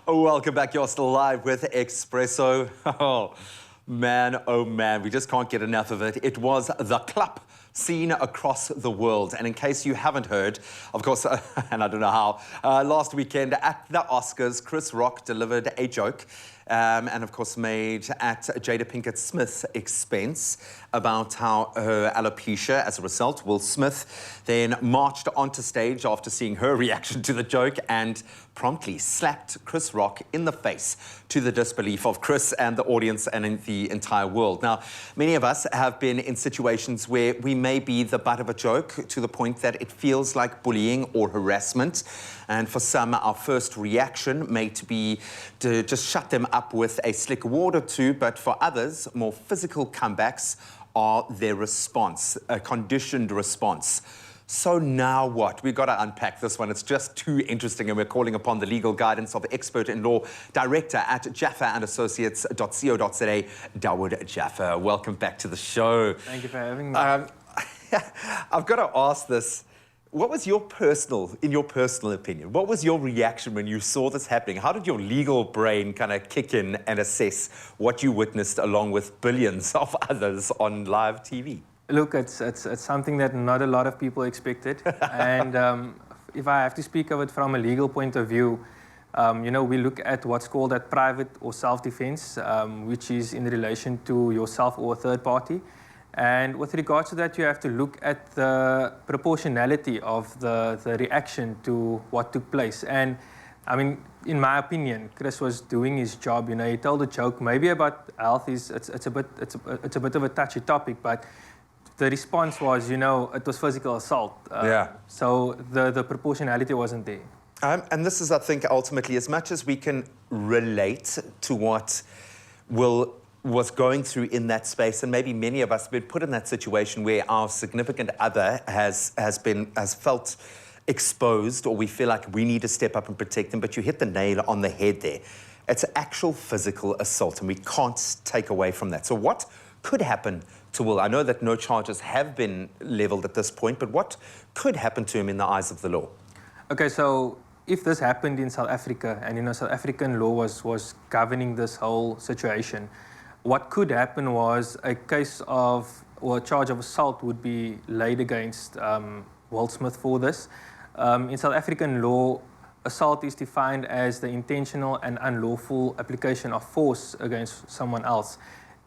Welcome back. You're still live with Expresso. Oh man, we just can't get enough of it. It was the clap seen across the world. And in case you haven't heard, of course, and I don't know how, last weekend at the Oscars, Chris Rock delivered a joke and of course made at Jada Pinkett Smith's expense about how her alopecia, as a result, Will Smith then marched onto stage after seeing her reaction to the joke and promptly slapped Chris Rock in the face, to the disbelief of Chris and the audience and in the entire world. Now, many of us have been in situations where we may be the butt of a joke to the point that it feels like bullying or harassment. And for some, our first reaction may be to just shut them up with a slick word or two, but for others, more physical comebacks are their response, a conditioned response. So now what? We've got to unpack this one. It's just too interesting, and we're calling upon the legal guidance of the expert in law director at jaffa&associates.co.za, Dawood Jaffa. Welcome back to the show. Thank you for having me. I've got to ask this. What was your personal opinion, what was your reaction when you saw this happening? How did your legal brain kind of kick in and assess what you witnessed along with billions of others on live TV? Look, it's something that not a lot of people expected. And if I have to speak of it from a legal point of view, you know, we look at what's called that private or self-defense, which is in relation to yourself or a third party. And with regards to that, you have to look at the proportionality of the reaction to what took place. And I mean, in my opinion, Chris was doing his job. You know, he told a joke maybe about health. It's a bit of a touchy topic, but the response was, you know, it was physical assault. So the proportionality wasn't there. And this is, I think, ultimately, as much as we can relate to what was going through in that space, and maybe many of us have been put in that situation where our significant other has felt exposed, or we feel like we need to step up and protect them, but you hit the nail on the head there. It's actual physical assault, and we can't take away from that. So what could happen to Will? I know that no charges have been leveled at this point, but what could happen to him in the eyes of the law? Okay, so if this happened in South Africa, and you know, South African law was governing this whole situation, what could happen was a case of, or a charge of assault would be laid against Will Smith for this. In South African law, assault is defined as the intentional and unlawful application of force against someone else.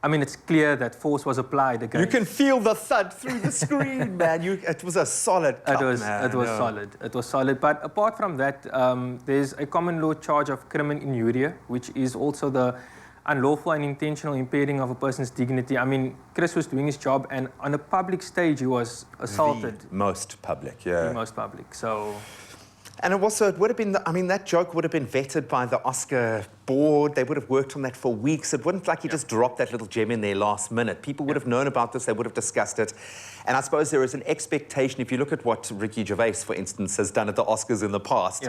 I mean, it's clear that force was applied against... You can feel the thud through the screen, man. It was a solid cut, man. It was solid. It was solid. But apart from that, there's a common law charge of crimen injuria, which is also the unlawful and intentional impairing of a person's dignity. I mean, Chris was doing his job, and on a public stage, he was assaulted. The most public, yeah. The most public, so... And it would have been, I mean, that joke would have been vetted by the Oscar board. They would have worked on that for weeks. It wouldn't like he just dropped that little gem in there last minute. People would have known about this. They would have discussed it. And I suppose there is an expectation, if you look at what Ricky Gervais, for instance, has done at the Oscars in the past,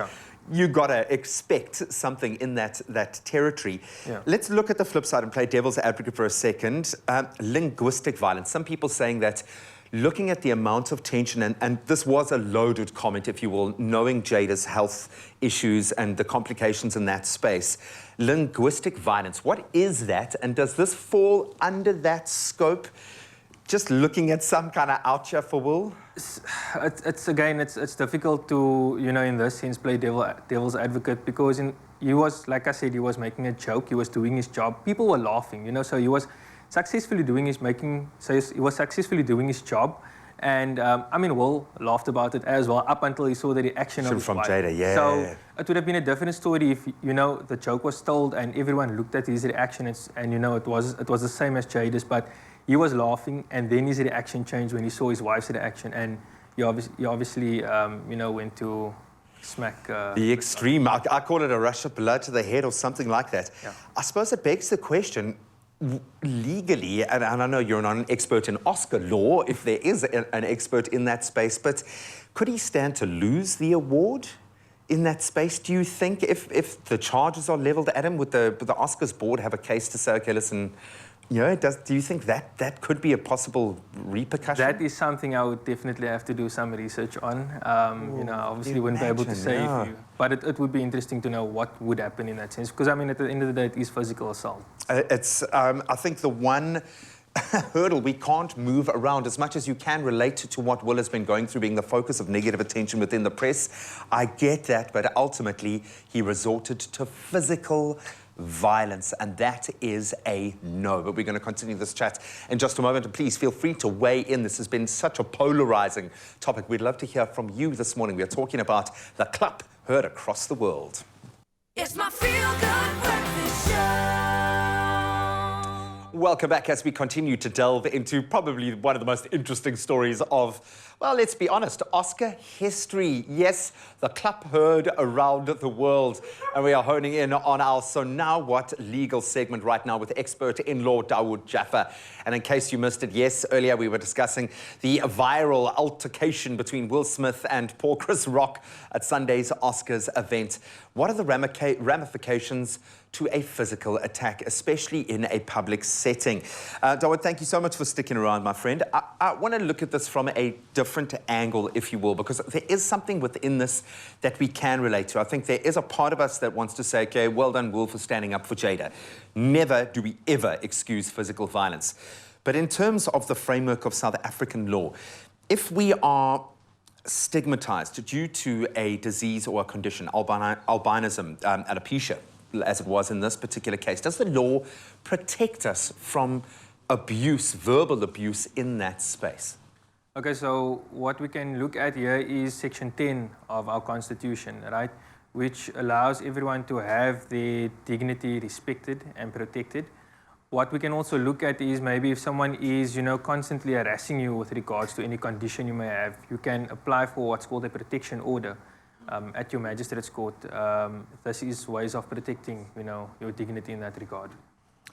you got to expect something in that territory. Let's look at the flip side and play devil's advocate for a second. Linguistic violence. Some people saying that looking at the amount of tension, and this was a loaded comment, if you will, knowing Jada's health issues and the complications in that space. Linguistic violence, what is that? And does this fall under that scope? Just looking at some kind of oucher for Will? It's difficult to, you know, in this sense, play devil's advocate, because he was, like I said, he was making a joke, he was doing his job. People were laughing, you know, so he was successfully doing successfully doing his job, and I mean, Will laughed about it as well up until he saw the reaction of his wife. Jada, yeah. So it would have been a different story if, you know, the joke was told and everyone looked at his reaction, and you know, it was the same as Jada's, but he was laughing, and then his reaction changed when he saw his wife's reaction, and he obviously you know, went to smack the extreme. I call it a rush of blood to the head or something like that. I suppose it begs the question, legally, and I know you're not an expert in Oscar law, if there is an expert in that space, but could he stand to lose the award in that space? Do you think if the charges are leveled at him, would the Oscars board have a case to say, okay, listen, Do you think that could be a possible repercussion? That is something I would definitely have to do some research on. Obviously wouldn't be able to say if you, but it would be interesting to know what would happen in that sense. Because I mean, at the end of the day, it is physical assault. I think the one hurdle we can't move around as much as you can relate to what Will has been going through, being the focus of negative attention within the press. I get that, but ultimately he resorted to physical violence, and that is a no. But we're going to continue this chat in just a moment, and please feel free to weigh in. This has been such a polarizing topic. We'd love to hear from you this morning. We are talking about the clap heard across the world. It's my feel-good breakfast show. Welcome back as we continue to delve into probably one of the most interesting stories of, well, let's be honest, Oscar history. Yes, the clap heard around the world. And we are honing in on our So Now What legal segment right now with expert in law Dawood Jaffa. And in case you missed it, yes, earlier we were discussing the viral altercation between Will Smith and poor Chris Rock at Sunday's Oscars event. What are the ramifications to a physical attack, especially in a public setting? Dawood, thank you so much for sticking around, my friend. I want to look at this from a different angle, if you will, because there is something within this that we can relate to. I think there is a part of us that wants to say, okay, well done, Will, for standing up for Jada. Never do we ever excuse physical violence. But in terms of the framework of South African law, if we are stigmatized due to a disease or a condition, albinism, alopecia, as it was in this particular case, does the law protect us from abuse, verbal abuse in that space? Okay, so what we can look at here is Section 10 of our Constitution, right? Which allows everyone to have their dignity respected and protected. What we can also look at is maybe if someone is, constantly harassing you with regards to any condition you may have, you can apply for what's called a protection order at your magistrate's court. This is ways of protecting, your dignity in that regard.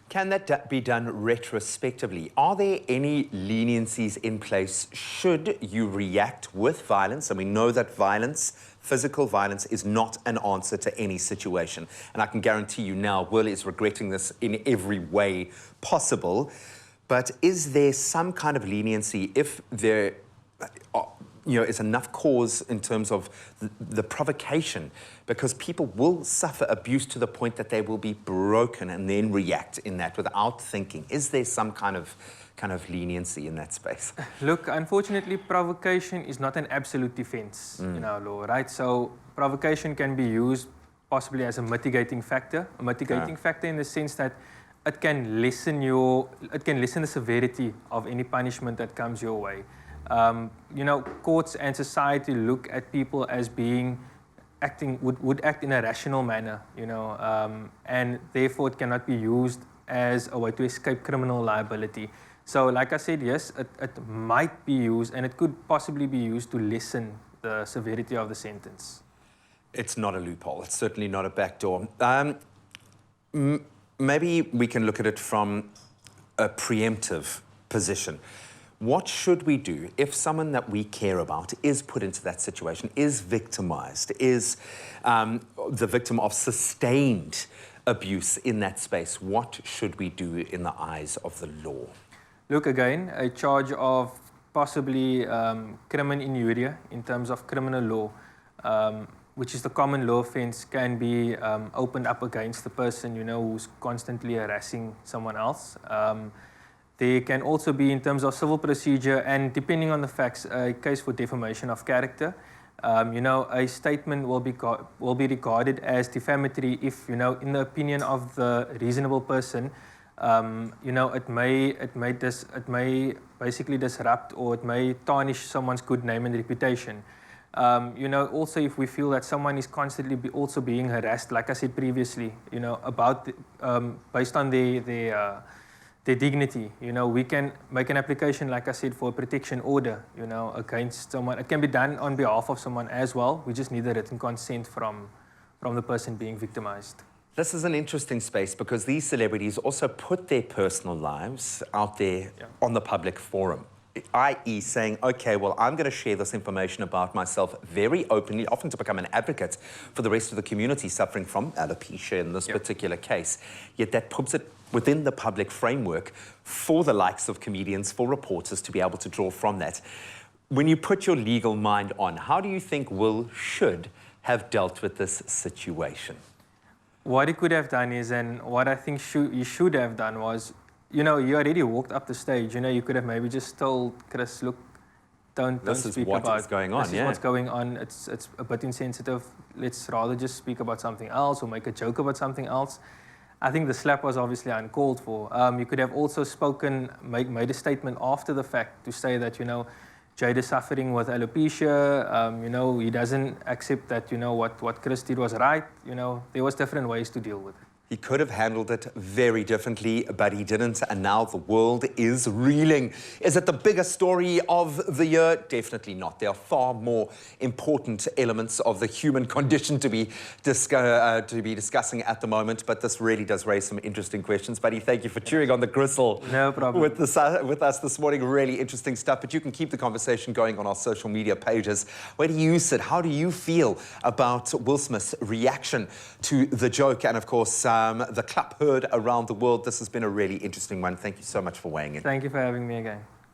Can that be done retrospectively? Are there any leniencies in place should you react with violence? And we know that violence, physical violence, is not an answer to any situation. And I can guarantee you now, Will is regretting this in every way possible. But is there some kind of leniency if there is enough cause in terms of the provocation? Because people will suffer abuse to the point that they will be broken and then react in that without thinking. Is there some kind of leniency in that space? Look, unfortunately, provocation is not an absolute defense in our law, right? So provocation can be used possibly as a mitigating factor. A mitigating factor in the sense that it can lessen the severity of any punishment that comes your way. Courts and society look at people as would act in a rational manner, and therefore it cannot be used as a way to escape criminal liability. So, like I said, yes, it might be used, and it could possibly be used to lessen the severity of the sentence. It's not a loophole. It's certainly not a backdoor. Maybe we can look at it from a preemptive position. What should we do if someone that we care about is put into that situation, is victimized, is the victim of sustained abuse in that space? What should we do in the eyes of the law? Look, again, a charge of possibly crimen injuria in terms of criminal law, which is the common law offense, can be opened up against the person, who's constantly harassing someone else. There can also be, in terms of civil procedure, and depending on the facts, a case for defamation of character. A statement will be regarded as defamatory if, in the opinion of the reasonable person, it may basically disrupt, or it may tarnish someone's good name and reputation. Also, if we feel that someone is constantly also being harassed, like I said previously, based on their dignity, we can make an application, like I said, for a protection order, against someone. It can be done on behalf of someone as well. We just need the written consent from the person being victimized. This is an interesting space because these celebrities also put their personal lives out there on the public forum, i.e. saying, okay, well, I'm going to share this information about myself very openly, often to become an advocate for the rest of the community suffering from alopecia in this particular case. Yet that puts it within the public framework for the likes of comedians, for reporters to be able to draw from that. When you put your legal mind on, how do you think Will should have dealt with this situation? What he could have done is, and what I think he should have done was, you know, you already walked up the stage. You know, you could have maybe just told Chris, look, don't This is speak what about is going on, This is yeah. what's going on. It's a bit insensitive. Let's rather just speak about something else or make a joke about something else. I think the slap was obviously uncalled for. You could have also made a statement after the fact to say that, you know, Jade is suffering with alopecia. You know, he doesn't accept that, you know, what Chris did was right. You know, there was different ways to deal with it. He could have handled it very differently, but he didn't, and now the world is reeling. Is it the biggest story of the year? Definitely not. There are far more important elements of the human condition to be discussing at the moment, but this really does raise some interesting questions. Buddy, thank you for chewing on the gristle No problem. with us this morning. Really interesting stuff, but you can keep the conversation going on our social media pages. Where do you sit? How do you feel about Will Smith's reaction to the joke? And of course, the clap heard around the world. This has been a really interesting one. Thank you so much for weighing in. Thank you for having me again.